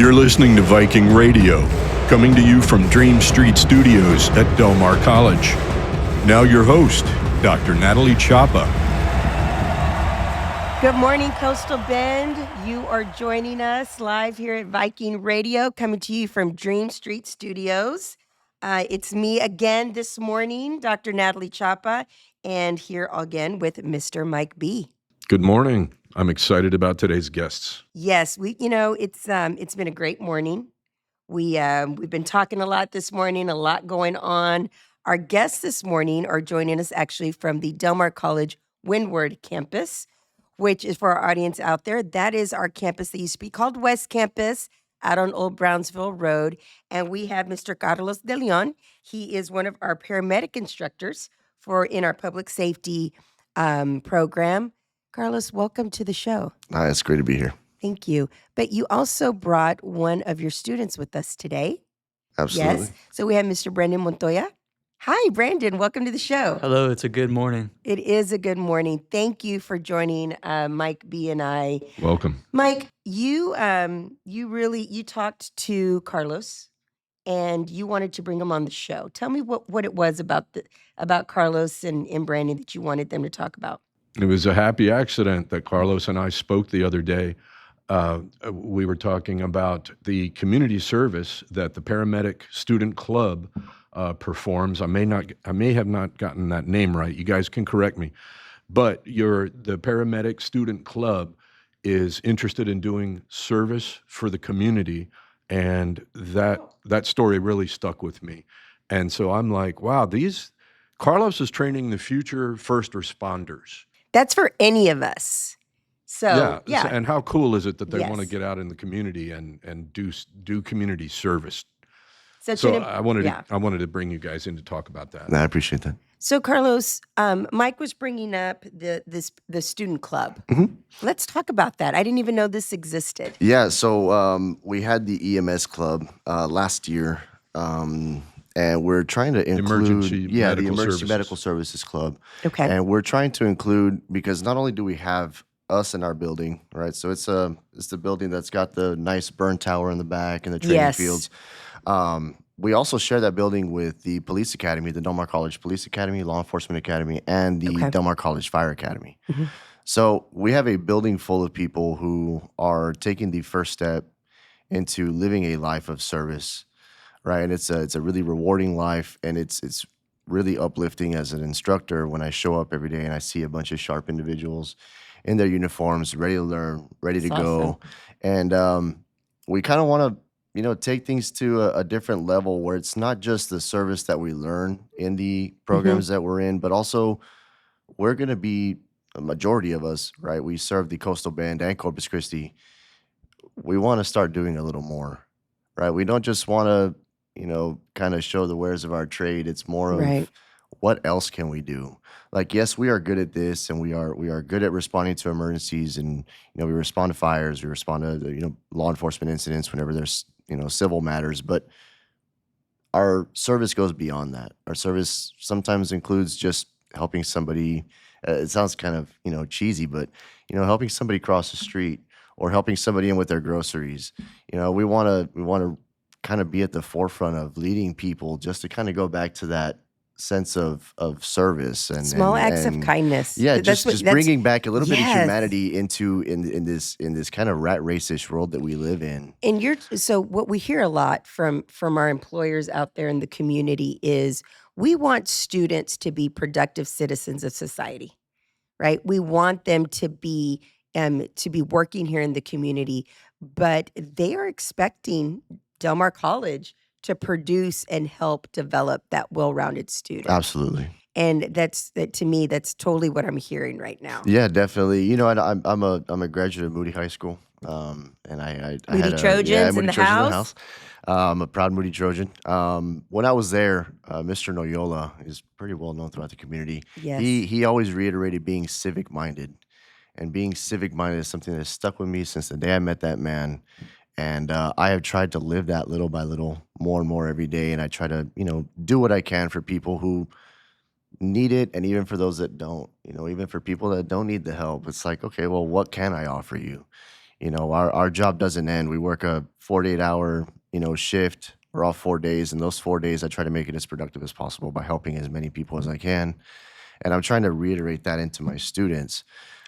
You're listening to Viking Radio, coming to you from Dream Street Studios at Del Mar College. Now your host, Dr. Natalie Chapa. Good morning, Coastal Bend. You are joining us live here at Viking Radio, coming to you from Dream Street Studios. It's me again this morning, Dr. Natalie Chapa, and here again with Mr. Mike B. Good morning. I'm excited about today's guests. Yes, it's been a great morning. We've been talking a lot this morning, a lot going on. Our guests this morning are joining us actually from the Del Mar College Windward campus, which is for our audience out there. That is our campus that used to be called West Campus out on Old Brownsville Road. And we have Mr. Carlos De Leon. He is one of our paramedic instructors in our public safety program. Carlos, welcome to the show. Hi, it's great to be here. Thank you. But you also brought one of your students with us today. Absolutely. Yes. So we have Mr. Brandon Montoya. Hi, Brandon. Welcome to the show. Hello. It's a good morning. It is a good morning. Thank you for joining Mike B and I. Welcome. Mike, you talked to Carlos and you wanted to bring him on the show. Tell me what it was about Carlos and Brandon that you wanted them to talk about. It was a happy accident that Carlos and I spoke the other day. We were talking about the community service that the Paramedic Student Club performs. I may have not gotten that name right. You guys can correct me. But the Paramedic Student Club is interested in doing service for the community, and that story really stuck with me. And so I'm like, wow, Carlos is training the future first responders. That's for any of us. So, yeah. And how cool is it that they Yes. want to get out in the community and do community service? So I wanted to bring you guys in to talk about that. I appreciate that. So Carlos, Mike was bringing up the student club. Mm-hmm. Let's talk about that. I didn't even know this existed. Yeah, so we had the EMS club last year, and we're trying to include the Emergency Medical Services Club. Okay. And we're trying to include, because not only do we have us in our building, right? So it's the building that's got the nice burn tower in the back and the training Yes. fields. We also share that building with the Police Academy, the Del Mar College Police Academy, Law Enforcement Academy, and the Okay. Del Mar College Fire Academy. Mhm. So we have a building full of people who are taking the first step into living a life of service, right? And it's a really rewarding life, and it's really uplifting as an instructor when I show up every day and I see a bunch of sharp individuals in their uniforms, ready to learn, ready to That's go. And we kind of want to take things to a different level where it's not just the service that we learn in the programs that we're in, but also we're going to be, a majority of us, right? We serve the Coastal Bend and Corpus Christi. We want to start doing a little more, right? We don't just want to, kind of show the wares of our trade. It's more of Right. what else can we do? Like, yes, we are good at this, and we are good at responding to emergencies, and we respond to fires, we respond to law enforcement incidents whenever there's civil matters, but our service goes beyond that. Our service sometimes includes just helping somebody. It sounds kind of cheesy, but helping somebody cross the street or helping somebody in with their groceries. We want to kind of be at the forefront of leading people, just to kind of go back to that sense of service and Small acts of kindness. Yeah, That's just that's- bringing back a little bit of Yes. humanity in this kind of rat race-ish world that we live in. And so what we hear a lot from our employers out there in the community is we want students to be productive citizens of society, right? We want them to be working here in the community, but they are expecting Del Mar College to produce and help develop that well-rounded student. Absolutely. And to me, that's totally what I'm hearing right now. Yeah, definitely. I'm a graduate of Moody High School, and I Moody had Trojans in the Trojans house? I'm a proud Moody Trojan. When I was there, Mr. Noyola is pretty well known throughout the community. Yes. He always reiterated being civic-minded, and being civic-minded is something that has stuck with me since the day I met that man. And I have tried to live that little by little, more and more every day. And I try to, do what I can for people who need it, and even for those that don't. Even for people that don't need the help, it's like, okay, well, what can I offer you? Our job doesn't end. We work a 48-hour, shift. We're off 4 days, and those 4 days I try to make it as productive as possible by helping as many people as I can. And I'm trying to reiterate that into my students.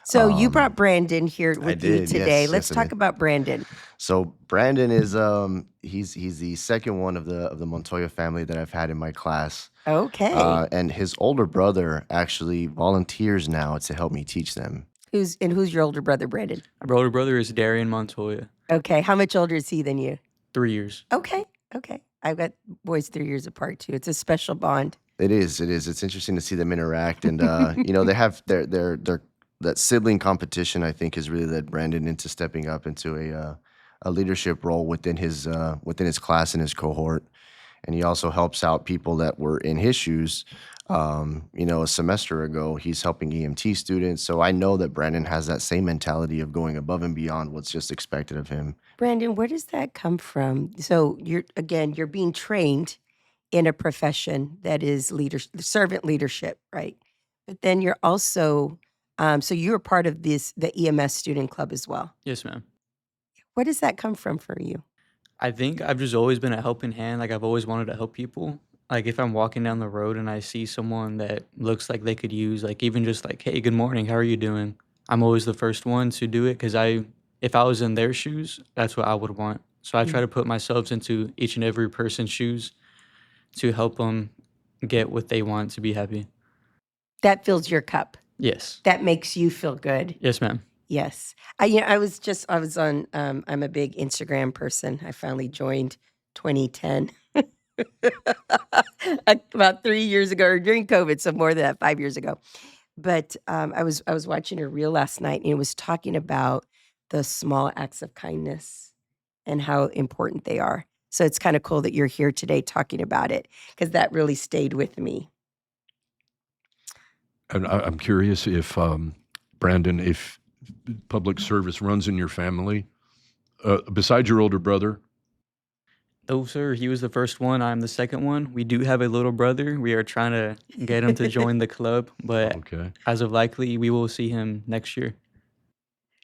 So you brought Brandon here I with you did, today. yes, Let's yes, I talk did. about Brandon. So Brandon is he's the second one of the Montoya family that I've had in my class. Okay. And his older brother actually volunteers now to help me teach them. Who's your older brother, Brandon? My older brother is Darian Montoya, Okay. How much older is he than you? 3 years. Okay. Okay. I've got boys 3 years apart too. It's a special bond. It is. It's interesting to see them interact, and they have their that sibling competition. I think has really led Brandon into stepping up into a leadership role within his class and his cohort. And he also helps out people that were in his shoes. A semester ago, he's helping EMT students. So I know that Brandon has that same mentality of going above and beyond what's just expected of him. Brandon, where does that come from? So you're being trained in a profession that is servant leadership, right? But then you're also, so you're part of the EMS student club as well. Yes, ma'am. Where does that come from for you? I think I've just always been a helping hand. Like, I've always wanted to help people. Like, if I'm walking down the road and I see someone that looks like they could use, like, even just like, hey, good morning, how are you doing? I'm always the first one to do it because if I was in their shoes, that's what I would want. So I try to put myself into each and every person's shoes to help them get what they want to be happy. That fills your cup. Yes. That makes you feel good. Yes, ma'am. Yes. I was on, I'm a big Instagram person. I finally joined 2010. About 3 years ago, or during COVID, so more than that, 5 years ago. But I was watching a reel last night, and it was talking about the small acts of kindness and how important they are. So it's kind of cool that you're here today talking about it, because that really stayed with me. And I'm curious if, Brandon, if public service runs in your family, besides your older brother. Oh, sir, he was the first one. I'm the second one. We do have a little brother. We are trying to get him to join the club, but Okay. as of likely, we will see him next year.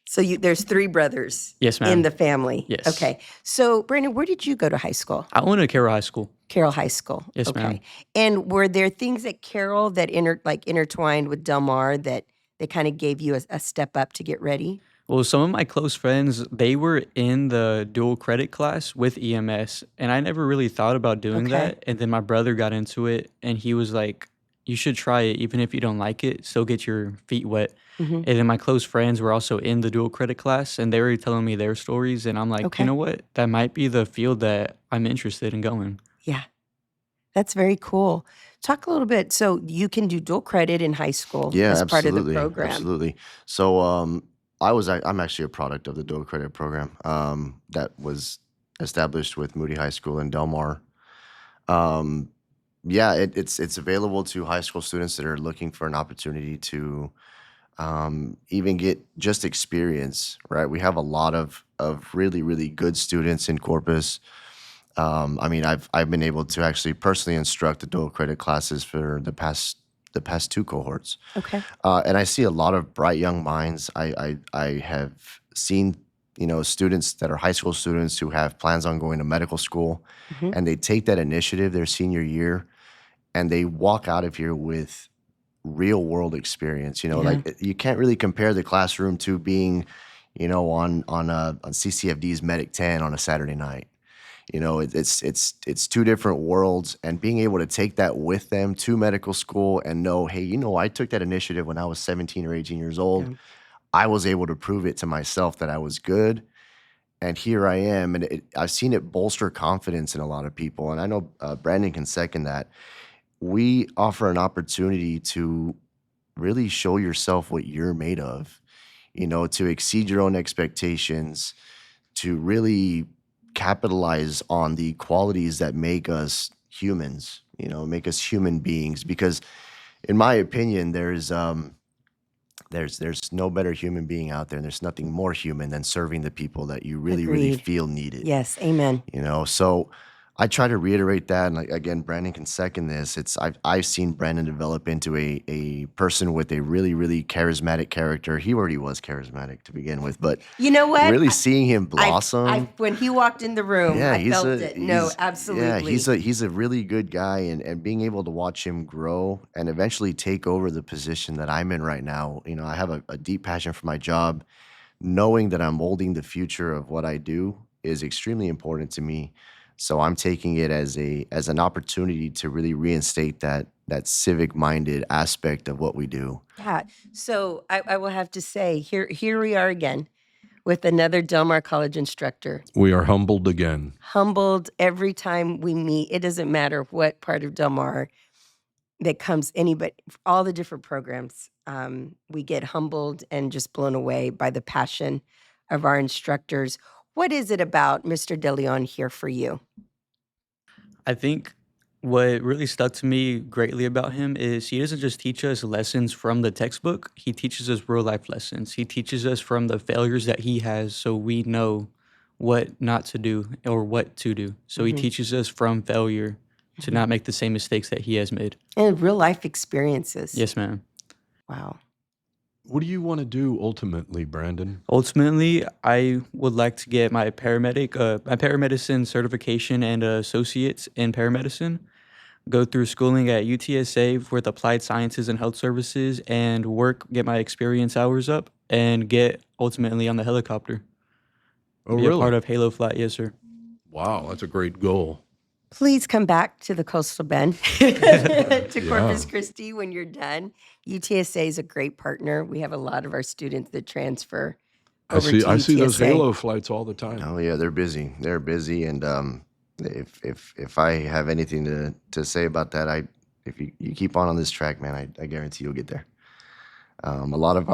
So there's 3 brothers Yes, ma'am. in the family. Yes. Okay. So Brandon, where did you go to high school? I went to Carroll High School. Carroll High School. Yes, okay. ma'am. And were there things at Carroll that intertwined with Del Mar that they kind of gave you a step up to get ready? Well, some of my close friends, they were in the dual credit class with EMS, and I never really thought about doing Okay. that. And then my brother got into it, and he was like, you should try it, even if you don't like it, still get your feet wet. Mhm. And then my close friends were also in the dual credit class, and they were telling me their stories, and I'm like, Okay. you know what? That might be the field that I'm interested in going. Yeah. That's very cool. Talk a little bit. So you can do dual credit in high school Yeah, as part of the absolutely, program. absolutely. So I'm actually a product of the dual credit program that was established with Moody High School in Del Mar. Um, yeah, it's available to high school students that are looking for an opportunity to even get just experience. Right, we have a lot of really really good students in Corpus. I've been able to actually personally instruct the dual credit classes for the past 2 cohorts. Okay. And I see a lot of bright young minds. I have seen, students that are high school students who have plans on going to medical school, Mhm. and they take that initiative their senior year, and they walk out of here with real world experience. Yeah. Like you can't really compare the classroom to being, on CCFD's Medic 10 on a Saturday night. It's 2 different worlds, and being able to take that with them to medical school and know, hey, I took that initiative when I was 17 or 18 years old. Yeah. I was able to prove it to myself that I was good, and here I am. And I've seen it bolster confidence in a lot of people, and I know Brandon can second that. We offer an opportunity to really show yourself what you're made of, to exceed your own expectations, to really capitalize on the qualities that make us humans, make us human beings. Because in my opinion, there's no better human being out there, and there's nothing more human than serving the people that you really, really Agreed. feel needed. Yes. Amen. So I try to reiterate that, and like again, Brandon can second this. I've seen Brandon develop into a person with a really, really charismatic character. He already was charismatic to begin with, but You know what? really seeing him blossom. When he walked in the room, Yeah, I felt it. No, absolutely. he's a really good guy, and being able to watch him grow and eventually take over the position that I'm in right now. I have a deep passion for my job. Knowing that I'm molding the future of what I do is extremely important to me. So I'm taking it as an opportunity to really reinstate that civic-minded aspect of what we do. Yeah. So I will have to say, here we are again with another Del Mar College instructor. We are humbled again. Humbled every time we meet. It doesn't matter what part of Del Mar that comes, anybody, all the different programs. We get humbled and just blown away by the passion of our instructors. What is it about Mr. De Leon here for you? I think what really stuck to me greatly about him is he doesn't just teach us lessons from the textbook. He teaches us real life lessons. He teaches us from the failures that he has so we know what not to do or what to do. So he teaches us from failure to not make the same mistakes that he has made. And real life experiences. Yes, ma'am. Wow. What do you want to do ultimately, Brandon? Ultimately, I would like to get my paramedicine certification and associates in paramedicine, go through schooling at UTSA with applied sciences and health services, and get my experience hours up, and get ultimately on the helicopter. Oh, Be a part really? of Halo Flight, yes, sir. Wow, that's a great goal. Please come back to the Coastal Bend, to Yeah. Corpus Christi when you're done. UTSA is a great partner. We have a lot of our students that transfer over to I see those UTSA. Halo flights all the time. Oh yeah, they're busy. They're busy, and if I have anything to say about that, if you keep on this track, man, I guarantee you'll get there. A lot of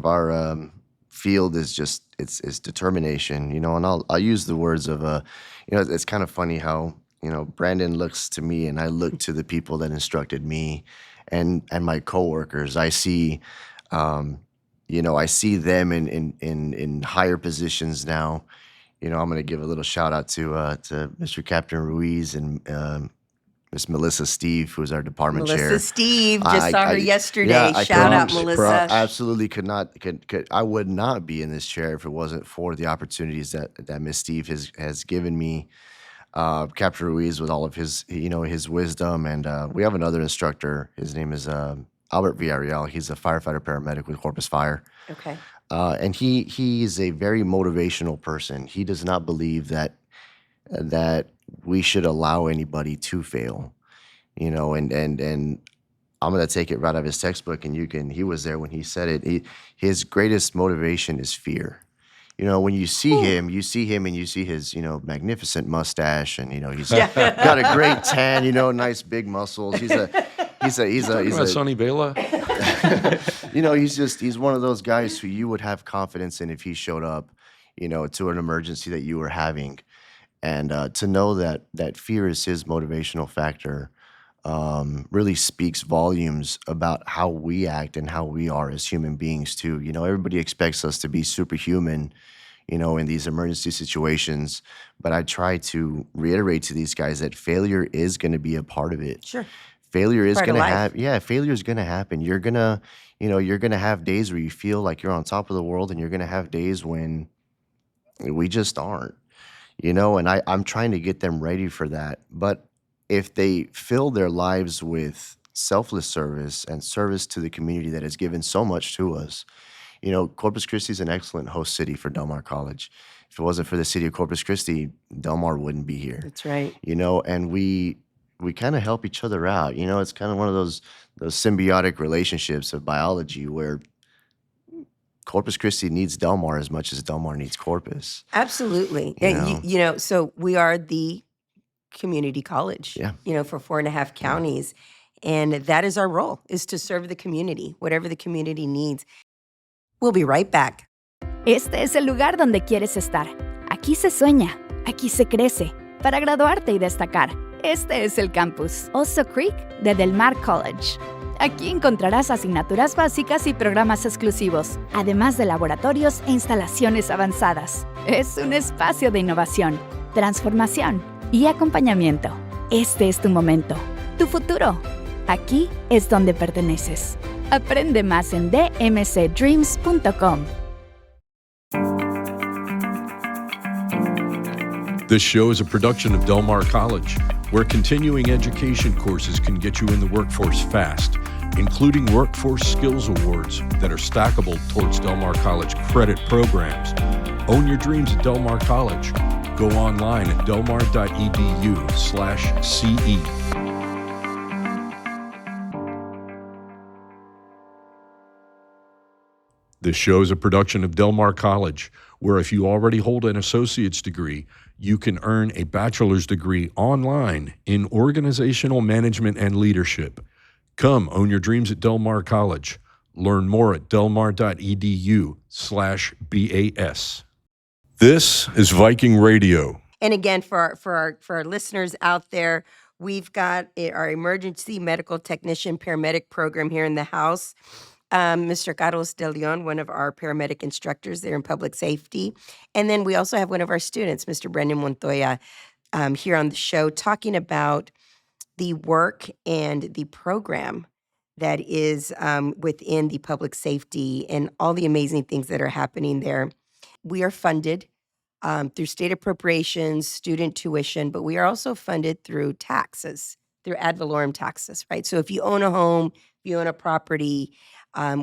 our field is just it's determination, and I'll use the words of it's kind of funny how Brandon looks to me and I look to the people that instructed me and my coworkers. I see I see them in higher positions now. I'm going to give a little shout out to Mr. Captain Ruiz and Miss Melissa Steve, who's our department chair. Melissa Steve, just saw her yesterday. I Shout out, couldn't- Melissa. absolutely could not. I would not be in this chair if it wasn't for the opportunities that Miss Steve has given me. Captain Ruiz with all of his his wisdom, and we have another instructor. His name is Albert Villarreal. He's a firefighter paramedic with Corpus Fire. Okay. And he is a very motivational person. He does not believe that we should allow anybody to fail, and I'm gonna take it right out of his textbook, and he was there when he said it. His greatest motivation is fear. When you see him, and you see his magnificent mustache, and he's got a great tan, nice big muscles. He's Talking about Sonny Vela? he's one of those guys who you would have confidence in if he showed up, to an emergency that you were having. And to know that fear is his motivational factor really speaks volumes about how we act and how we are as human beings too. Everybody expects us to be superhuman, in these emergency situations. But I try to reiterate to these guys that failure is going to be a part of it. Sure. Failure is Part of going to life. failure is going to happen. You're going to have days where you feel like you're on top of the world, and you're going to have days when we just aren't. And I'm trying to get them ready for that. But if they fill their lives with selfless service and service to the community that has given so much to us, Corpus Christi is an excellent host city for Del Mar College. If it wasn't for the city of Corpus Christi, Del Mar wouldn't be here. That's right. And we kind of help each other out. It's kind of one of those symbiotic relationships of biology where Corpus Christi needs Del Mar as much as Del Mar needs Corpus. Absolutely. You So we are the community college, Yeah. for 4.5 counties. And that is our role, is to serve the community, whatever the community needs. We'll be right back. Este es el lugar donde quieres estar. Aquí se sueña, aquí se crece. Para graduarte y destacar, este es el campus Oso Creek de Del Mar College. Aquí encontrarás asignaturas básicas y programas exclusivos, además de laboratorios e instalaciones avanzadas. Es un espacio de innovación, transformación y acompañamiento. Este es tu momento, tu futuro. Aquí es donde perteneces. Aprende más en dmcdreams.com. This show is a production of Del Mar College, where continuing education courses can get you in the workforce fast, including workforce skills awards that are stackable towards Del Mar College credit programs. Own your dreams at Del Mar College. Go online at delmar.edu/CE. This show is a production of Del Mar College, where if you already hold an associate's degree, you can earn a bachelor's degree online in organizational management and leadership. Come own your dreams at Del Mar College. Learn more at delmar.edu/BAS. This is Viking Radio. And again, for our listeners out there, we've got our emergency medical technician paramedic program here in the house. Mr. Carlos De Leon, one of our paramedic instructors there in public safety. And then we also have one of our students, Mr. Brandon Montoya, here on the show talking about the work and the program that is within the public safety and all the amazing things that are happening there. We are funded through state appropriations, student tuition, but we are also funded through taxes, through ad valorem taxes, right? So if you own a home, if you own a property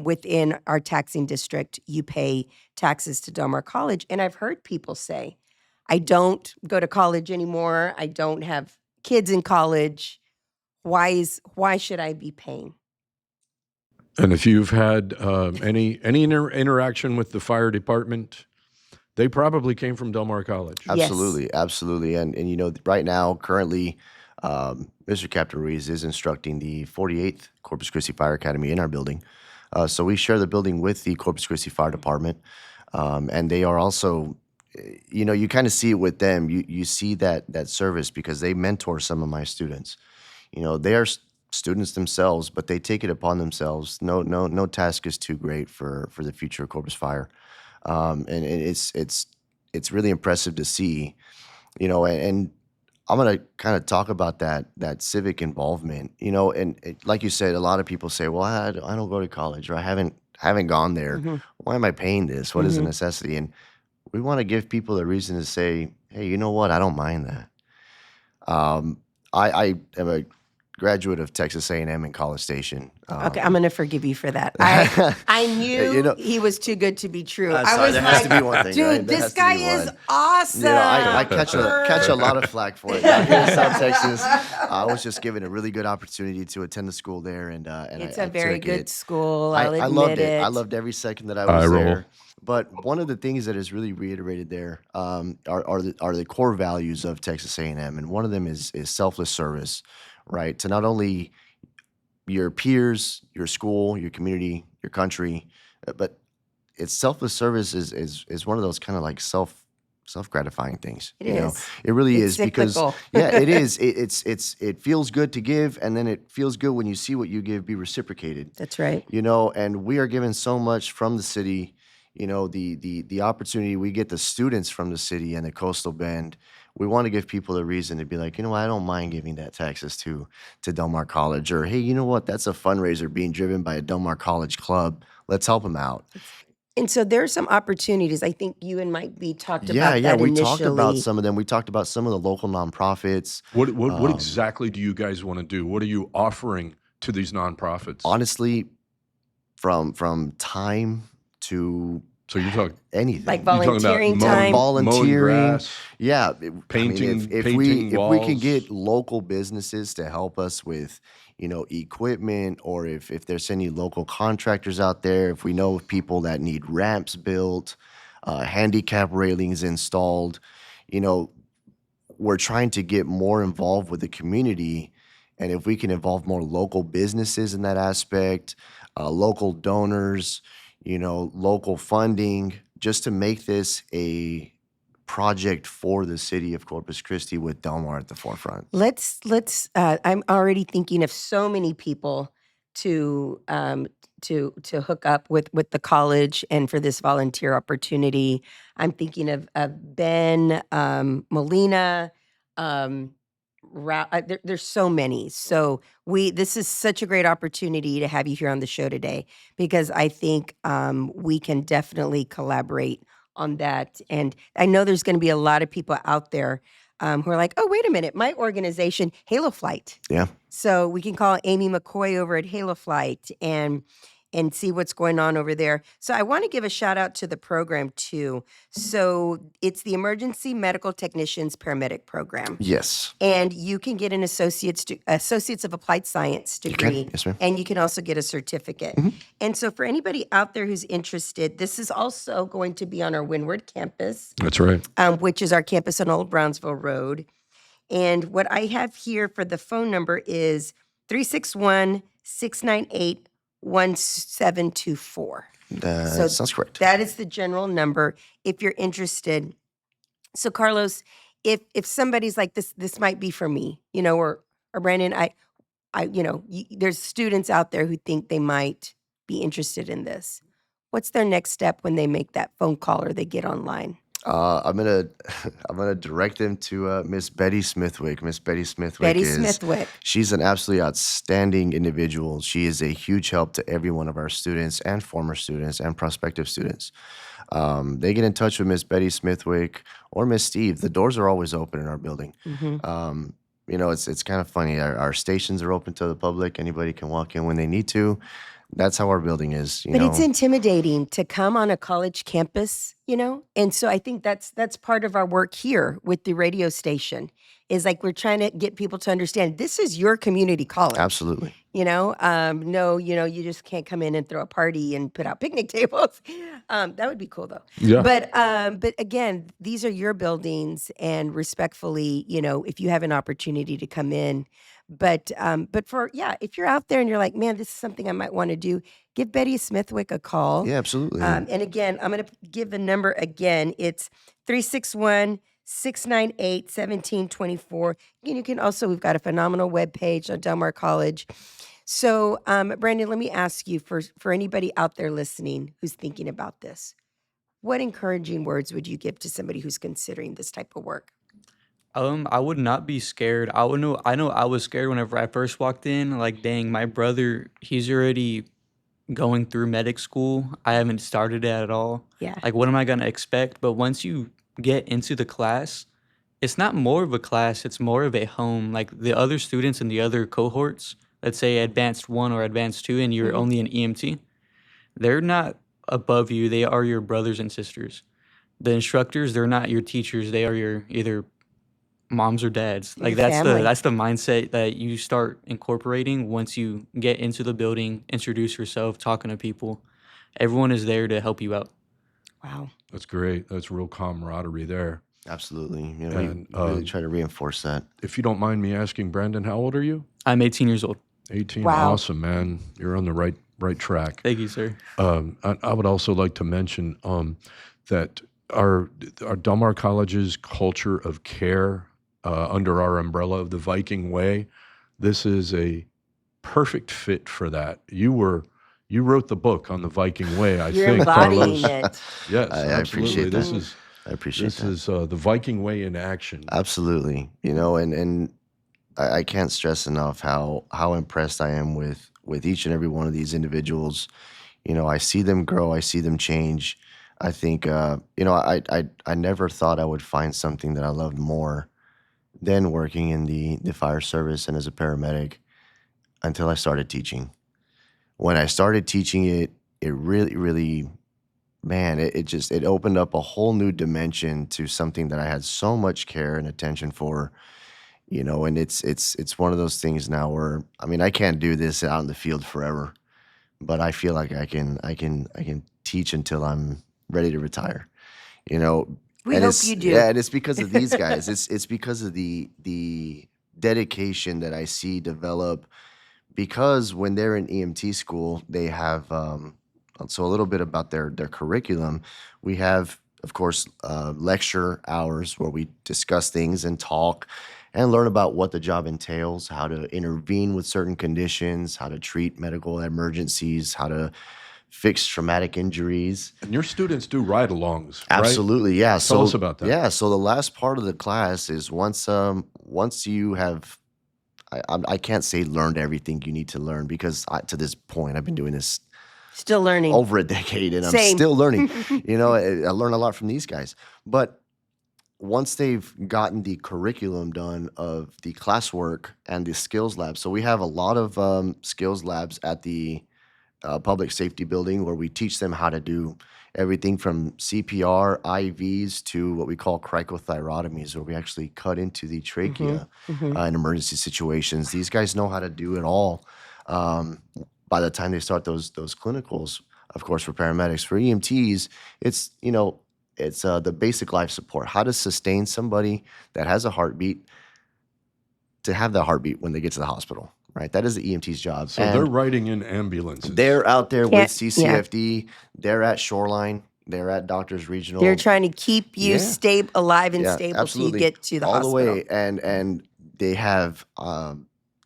within our taxing district, you pay taxes to Del Mar College. And I've heard people say, I don't go to college anymore. I don't have kids in college. Why should I be paying? And if you've had any interaction with the fire department, they probably came from Del Mar College. Yes. Absolutely, absolutely. And you know, right now, currently, Mr. Captain Ruiz is instructing the 48th Corpus Christi Fire Academy in our building. So we share the building with the Corpus Christi Fire Department. And they are also, you know, you kind of see it with them. You see that service because they mentor some of my students. You know, they are students themselves, but they take it upon themselves. No task is too great for the future of Corpus Fire. And it's really impressive to see, you know, and I'm going to kind of talk about that civic involvement, you know, and like you said, a lot of people say, well, I don't go to college or I haven't gone there. Mhm. Why am I paying this? What is the Mhm. necessity? And we want to give people a reason to say, hey, you know what? I don't mind that. I am a graduate of Texas A&M in College Station. Okay, I'm going to forgive you for that. I knew You know- he was too good to be true. I'm I sorry, was there has like, to be one thing, dude, right? There this has to guy be is one. awesome. You know, I catch a lot of flack for it down here in South Texas. I was just given a really good opportunity to attend the school there, and It's I a very took good it. school. I'll I admit loved it. it. I loved every second that I Eye was roll. there. But one of the things that is really reiterated there are the core values of Texas A&M, and one of them is selfless service, right? To not only your peers, your school, your community, your country, but it's selfless service is one of those kind of like self-gratifying things. It you know? is. It really It's is because cyclical. yeah, it is. It feels good to give, and then it feels good when you see what you give be reciprocated. That's right. You know, and we are given so much from the city. You know, the opportunity we get, the students from the city and the coastal bend. We want to give people a reason to be like, you know what, I don't mind giving that taxes to Del Mar College, or hey, you know what, that's a fundraiser being driven by a Del Mar College club. Let's help them out. And so there are some opportunities. I think you and Mike B talked Yeah, about yeah, that we initially. talked about some of them. We talked about some of the local nonprofits. What exactly do you guys want to do? What are you offering to these nonprofits? Honestly, from time to So you're talking anything. Like you talking about volunteering mowing- time. mowing Volunteering. grass? Yeah, Painting- if painting we can walls. get local businesses to help us with, you know, equipment, or if there's any local contractors out there, if we know of people that need ramps built, handicap railings installed, you know, we're trying to get more involved with the community. And if we can involve more local businesses in that aspect, local donors, you know, local funding, just to make this a project for the city of Corpus Christi with Del Mar at the forefront. Let's I'm already thinking of so many people to hook up with the college and for this volunteer opportunity. I'm thinking of Ben Molina, um, there's so many. So this is such a great opportunity to have you here on the show today because I think we can definitely collaborate on that. And I know there's going to be a lot of people out there who are like, oh, wait a minute, my organization, Halo Flight. Yeah. So we can call Amy McCoy over at Halo Flight and see what's going on over there. So I want to give a shout out to the program too. So it's the Emergency Medical Technicians Paramedic Program. Yes. And you can get an Associates of Applied Science You can. degree. Yes, ma'am. And you can also get a certificate. And so for anybody out there who's interested, this is also going to be on our Windward campus, That's right. which is our campus on Old Brownsville Road. And what I have here for the phone number is 361-698-1724. So Sounds correct. that is the general number if you're interested. So Carlos, if somebody's like this might be for me, or Brandon, there's students out there who think they might be interested in this. What's their next step when they make that phone call or they get online? I'm gonna direct them to Miss Betty Smithwick. Miss Betty Smithwick Betty Smithwick. She's an absolutely outstanding individual. She is a huge help to every one of our students and former students and prospective students. They get in touch with Miss Betty Smithwick or Miss Steve. The doors are always open in our building. It's kind of funny. Our stations are open to the public. Anybody can walk in when they need to. That's how our building is. But it's intimidating to come on a college campus, And so I think that's part of our work here with the radio station is like we're trying to get people to understand this is your community college. Absolutely. No, you just can't come in and throw a party and put out picnic tables. That would be cool though. Yeah. But again, these are your buildings and respectfully, if you have an opportunity to come in, but if you're out there and you're like, man, this is something I might want to do, give Betty Smithwick a call. Yeah, absolutely. And again, I'm going to give the number again. It's 361-698-1724. And you can also, we've got a phenomenal webpage on Del Mar College. So, Brandon, let me ask you for anybody out there listening who's thinking about this, what encouraging words would you give to somebody who's considering this type of work? I would not be scared. I know I was scared whenever I first walked in. Like, dang, my brother, he's already going through medic school. I haven't started it at all. Yeah. Like, what am I going to expect? But once you get into the class, it's not more of a class, it's more of a home. Like, the other students in the other cohorts, let's say Advanced 1 or Advanced 2, and you're only an EMT, they're not above you. They are your brothers and sisters. The instructors, they're not your teachers. They are your either moms or dads. Like Your family. that's the mindset that you start incorporating once you get into the building, introduce yourself, talking to people. Everyone is there to help you out. Wow. That's great. That's real camaraderie there. Absolutely. And, we really try to reinforce that. If you don't mind me asking, Brandon, how old are you? I'm 18 years old. 18. Wow. Awesome, man. You're on the right track. Thank you, sir. I would also like to mention that our Del Mar College's culture of care under our umbrella of the Viking Way, this is a perfect fit for that. You wrote the book on the Viking Way, I You're think, embodying Carlos. it. Yes, I absolutely. appreciate that. I appreciate This that. is the Viking Way in action. Absolutely. And I can't stress enough how impressed I am with each and every one of these individuals. I see them grow. I see them change. I think, I never thought I would find something that I loved more than working in the fire service and as a paramedic until I started teaching. When I started teaching it really, really, man, it opened up a whole new dimension to something that I had so much care and attention for, and it's one of those things now where, I can't do this out in the field forever, but I feel like I can teach until I'm ready to retire, We and hope it's, you do. yeah, and it's because of these guys. It's because of the dedication that I see develop. Because when they're in EMT school, they have so a little bit about their curriculum. We have, of course, lecture hours where we discuss things and talk and learn about what the job entails, how to intervene with certain conditions, how to treat medical emergencies, how to fix traumatic injuries. And your students do ride-alongs, right? Absolutely, yeah. Tell us about that. Yeah, so the last part of the class is once you have, I can't say learned everything you need to learn, because to this point I've been doing this Still learning. over a decade, and I'm Same. still learning. I learn a lot from these guys. But once they've gotten the curriculum done of the classwork and the skills labs, so we have a lot of skills labs at the public safety building where we teach them how to do everything from CPR, IVs to what we call cricothyrotomies, where we actually cut into the trachea in emergency situations. These guys know how to do it all. By the time they start those clinicals, of course, for paramedics, for EMTs, it's the basic life support. How to sustain somebody that has a heartbeat to have that heartbeat when they get to the hospital, right? That is the EMT's job. So they're riding in ambulances. They're out there with Yeah. CCFD. They're at Shoreline. They're at Doctors Regional. They're trying to keep you Yeah. alive and Yeah, stable absolutely. till you get to the all hospital. the way. And they have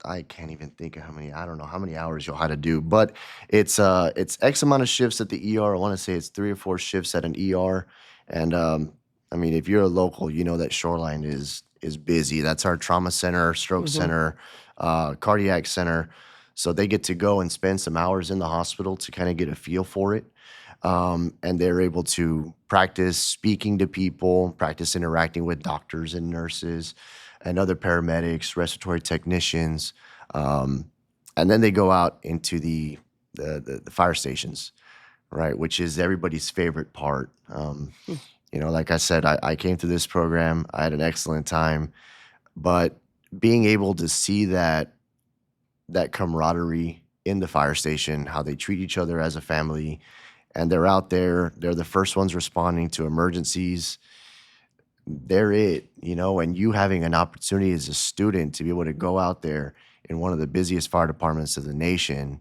I can't even think of I don't know how many hours you'll have to do, but it's X amount of shifts at the ER. I want to say it's 3 or 4 shifts at an ER. And I mean, if you're a local, you know that Shoreline is busy. That's our trauma center, stroke center, cardiac center. So they get to go and spend some hours in the hospital to kind of get a feel for it. And they're able to practice speaking to people, practice interacting with doctors and nurses and other paramedics, respiratory technicians. And then they go out into the fire stations, right, which is everybody's favorite part. Like I said, I came through this program. I had an excellent time. But being able to see that camaraderie in the fire station, how they treat each other as a family, and they're out there, they're the first ones responding to emergencies. They're it, and you having an opportunity as a student to be able to go out there in one of the busiest fire departments of the nation,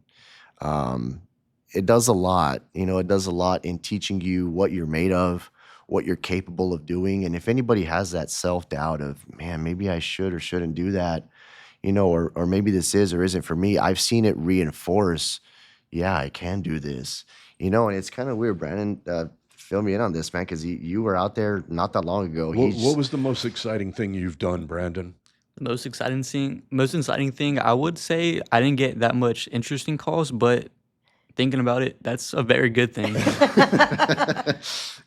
it does a lot. It does a lot in teaching you what you're made of, what you're capable of doing. And if anybody has that self-doubt of, man, maybe I should or shouldn't do that, or maybe this is or isn't for me, I've seen it reinforce, yeah, I can do this. And it's kind of weird, Brandon, fill me in on this, man, because you were out there not that long ago. What was the most exciting thing you've done, Brandon? The most exciting thing, I would say I didn't get that much interesting calls, but thinking about it, that's a very good thing.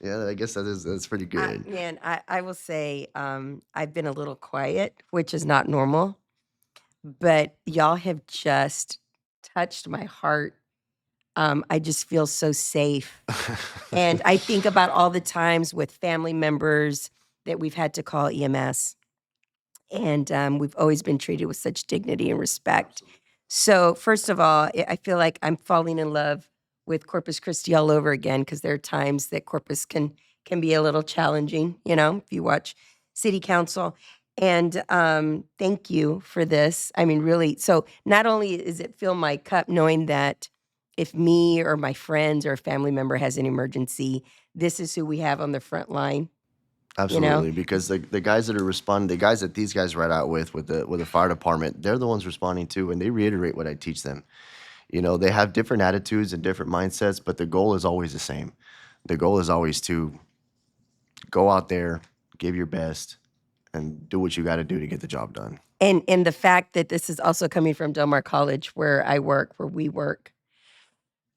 Yeah, I guess that's pretty good. Man, I will say I've been a little quiet, which is not normal, but y'all have just touched my heart. I just feel so safe. And I think about all the times with family members that we've had to call EMS. And we've always been treated with such dignity and respect. So first of all, I feel like I'm falling in love with Corpus Christi all over again, because there are times that Corpus can be a little challenging, if you watch City Council. And thank you for this. I mean, really, so not only is it fill my cup knowing that if me or my friends or a family member has an emergency, this is who we have on the front line. Absolutely, because the guys that are responding, the guys that these guys ride out with the fire department, they're the ones responding too, and they reiterate what I teach them. They have different attitudes and different mindsets, but the goal is always the same. The goal is always to go out there, give your best, and do what you got to do to get the job done. And the fact that this is also coming from Del Mar College, where we work.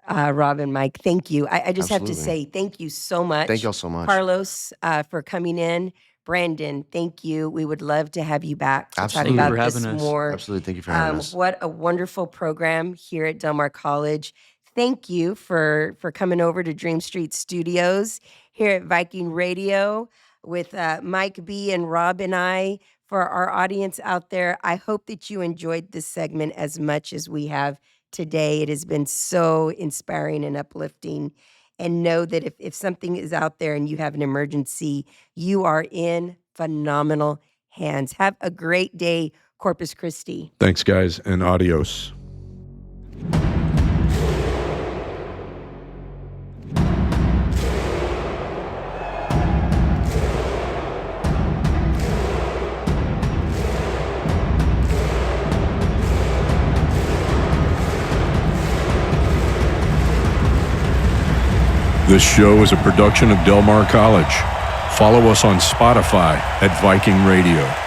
Rob and Mike, thank you. I just have to Absolutely. say thank you so much. Thank y'all so much. Carlos, for coming in. Brandon, thank you. We would love to have you back to Absolutely. talk Thank you about for this having us. more. Absolutely, thank you for having us. What a wonderful program here at Del Mar College. Thank you for coming over to Dream Street Studios here at Viking Radio with Mike B and Rob and I. For our audience out there, I hope that you enjoyed this segment as much as we have today. It has been so inspiring and uplifting. And know that if something is out there and you have an emergency, you are in phenomenal hands. Have a great day, Corpus Christi. Thanks, guys, and adios. This show is a production of Del Mar College. Follow us on Spotify at Viking Radio.